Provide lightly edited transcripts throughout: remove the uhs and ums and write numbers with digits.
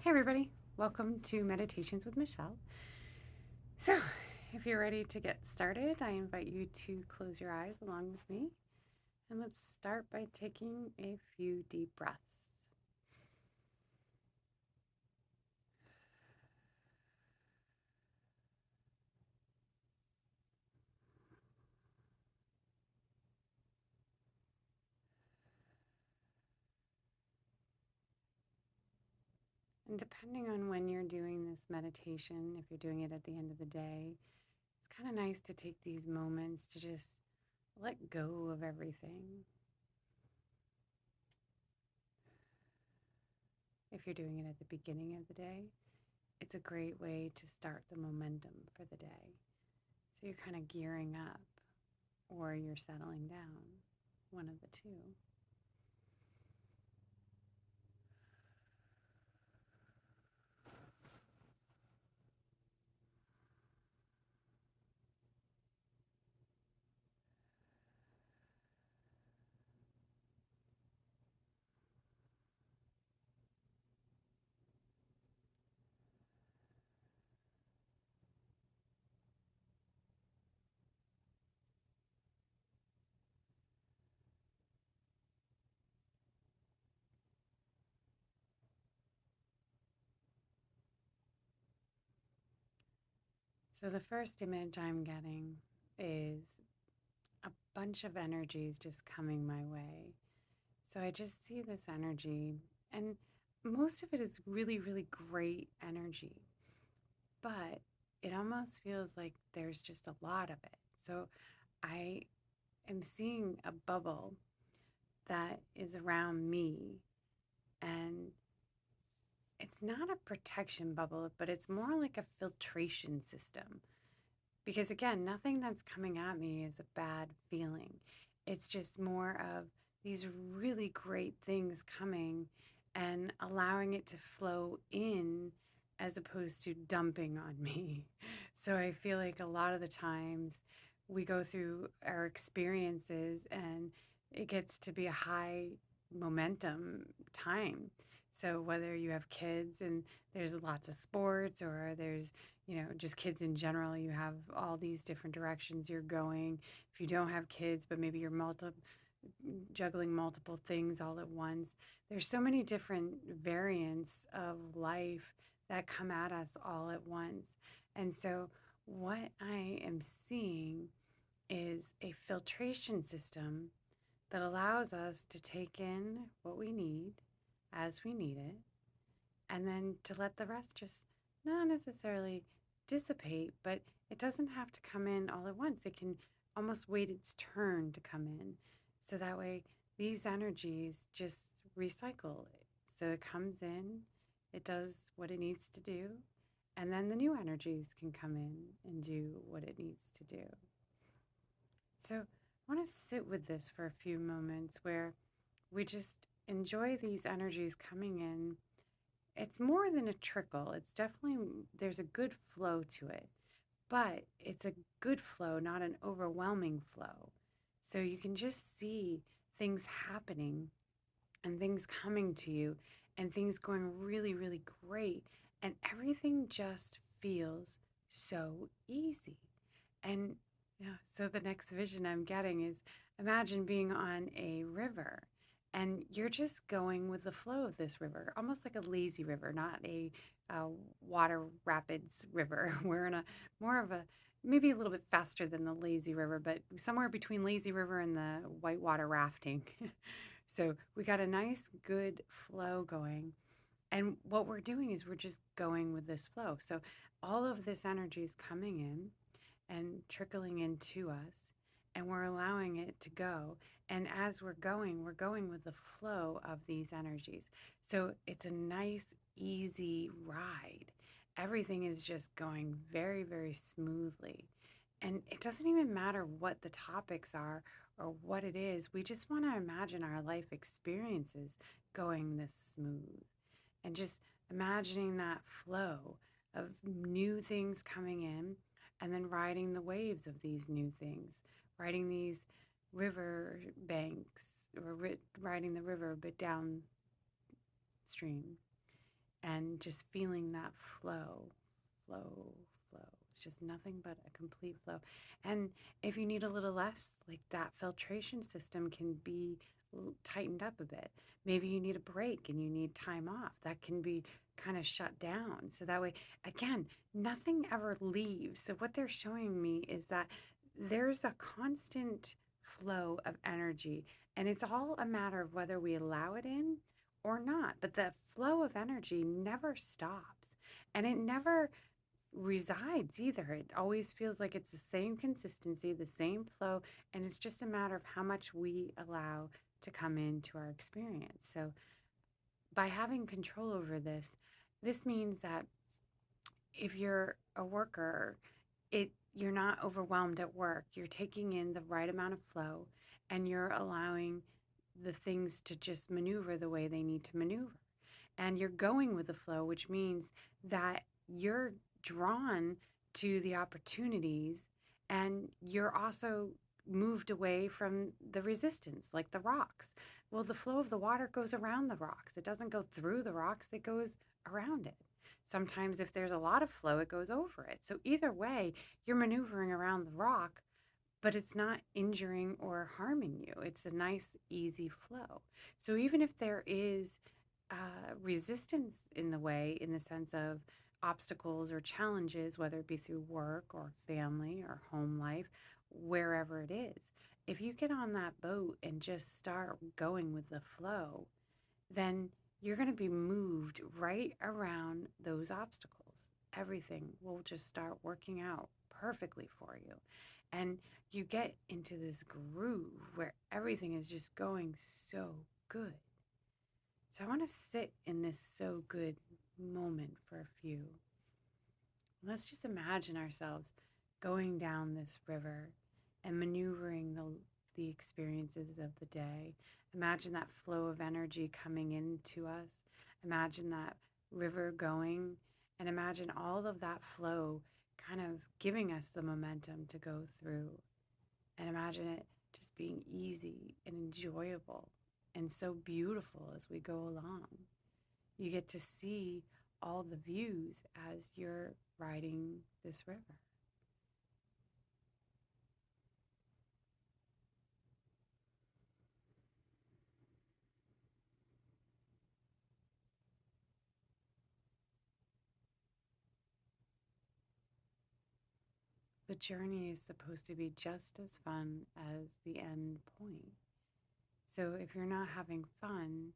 Hey, everybody. Welcome to Meditations with Michelle. So, if you're ready to get started, I invite you to close your eyes along with me. And let's start by taking a few deep breaths. And depending on when you're doing this meditation, if you're doing it at the end of the day, it's kind of nice to take these moments to just let go of everything. If you're doing it at the beginning of the day, it's a great way to start the momentum for the day. So you're kind of gearing up or you're settling down, one of the two. So the first image I'm getting is a bunch of energies just coming my way. So I just see this energy, and most of it is really, really great energy, but it almost feels like there's just a lot of it. So I am seeing a bubble that is around me, and it's not a protection bubble, but it's more like a filtration system. Because again, nothing that's coming at me is a bad feeling. It's just more of these really great things coming and allowing it to flow in as opposed to dumping on me. So I feel like a lot of the times we go through our experiences and it gets to be a high momentum time. So whether you have kids and there's lots of sports or there's just kids in general, you have all these different directions you're going. If you don't have kids, but maybe you're juggling multiple things all at once, there's so many different variants of life that come at us all at once. And so, what I am seeing is a filtration system that allows us to take in what we need as we need it, and then to let the rest just not necessarily dissipate, but it doesn't have to come in all at once. It can almost wait its turn to come in. So that way, these energies just recycle. So it comes in, it does what it needs to do, and then the new energies can come in and do what it needs to do. So I want to sit with this for a few moments where we just enjoy these energies coming in. It's more than a trickle. It's definitely, there's a good flow to it, but it's a good flow, not an overwhelming flow. So you can just see things happening and things coming to you and things going really, really great. And everything just feels so easy. And yeah, so the next vision I'm getting is imagine being on a river and you're just going with the flow of this river, almost like a lazy river, not a water rapids river. We're in a more of a maybe a little bit faster than the lazy river, but somewhere between lazy river and the whitewater rafting. So we got a nice, good flow going. And what we're doing is we're just going with this flow. So all of this energy is coming in and trickling into us, and we're allowing it to go. And as we're going with the flow of these energies. So it's a nice, easy ride. Everything is just going very, very smoothly. And it doesn't even matter what the topics are or what it is. We just want to imagine our life experiences going this smooth and just imagining that flow of new things coming in and then riding the waves of these new things, riding these river banks or riding the river but downstream. and just feeling that flow, flow, flow. It's just nothing but a complete flow. And if you need a little less, like that filtration system can be tightened up a bit. Maybe you need a break and you need time off. That can be kind of shut down. So that way, again, nothing ever leaves. So what they're showing me is that there's a constant flow of energy, and it's all a matter of whether we allow it in or not. But the flow of energy never stops, and it never resides either. It always feels like it's the same consistency, the same flow, and it's just a matter of how much we allow to come into our experience. So by having control over this, this means that if you're a worker, you're not overwhelmed at work. You're taking in the right amount of flow, and you're allowing the things to just maneuver the way they need to maneuver. And you're going with the flow, which means that you're drawn to the opportunities, and you're also moved away from the resistance, like the rocks. Well, the flow of the water goes around the rocks. It doesn't go through the rocks, it goes around it. Sometimes if there's a lot of flow, it goes over it. So either way, you're maneuvering around the rock, but it's not injuring or harming you. It's a nice, easy flow. So even if there is resistance in the way, in the sense of obstacles or challenges, whether it be through work or family or home life, wherever it is, if you get on that boat and just start going with the flow, then you're going to be moved right around those obstacles. Everything will just start working out perfectly for you. And you get into this groove where everything is just going so good. So I want to sit in this so good moment for a few. Let's just imagine ourselves going down this river and maneuvering the experiences of the day. Imagine that flow of energy coming into us. Imagine that river going, and imagine all of that flow kind of giving us the momentum to go through. And imagine it just being easy and enjoyable and so beautiful as we go along. You get to see all the views as you're riding this river. The journey is supposed to be just as fun as the end point. So if you're not having fun,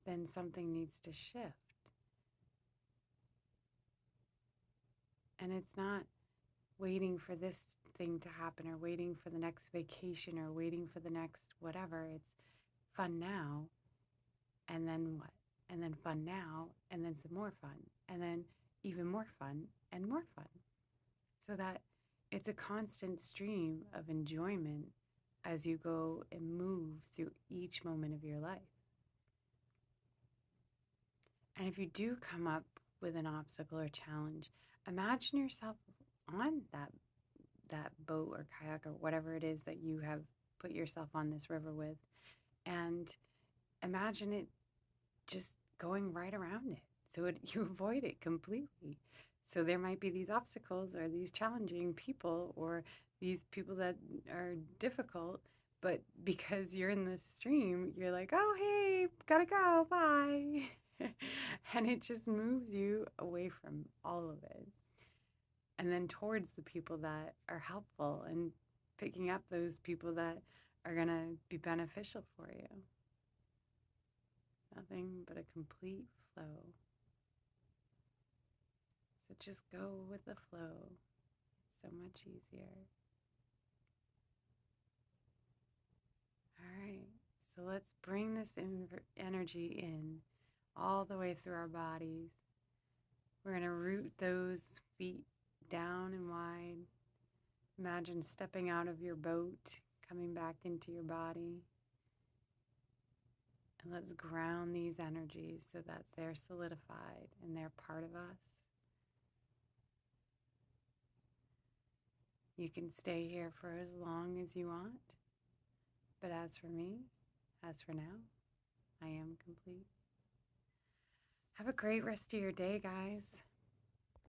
then something needs to shift. And it's not waiting for this thing to happen or waiting for the next vacation or waiting for the next whatever. It's fun now, and then what? And then fun now, and then some more fun, and then even more fun and more fun. So that it's a constant stream of enjoyment as you go and move through each moment of your life. And if you do come up with an obstacle or challenge, imagine yourself on that boat or kayak or whatever it is that you have put yourself on this river with, and imagine it just going right around it. So you avoid it completely. So there might be these obstacles or these challenging people or these people that are difficult, but because you're in the stream, you're like, oh, hey, gotta go, bye. And it just moves you away from all of it. And then towards the people that are helpful and picking up those people that are going to be beneficial for you. Nothing but a complete flow. So just go with the flow. It's so much easier. All right. So let's bring this energy in all the way through our bodies. We're going to root those feet down and wide. Imagine stepping out of your boat, coming back into your body. And let's ground these energies so that they're solidified and they're part of us. You can stay here for as long as you want. But as for me, as for now, I am complete. Have a great rest of your day, guys.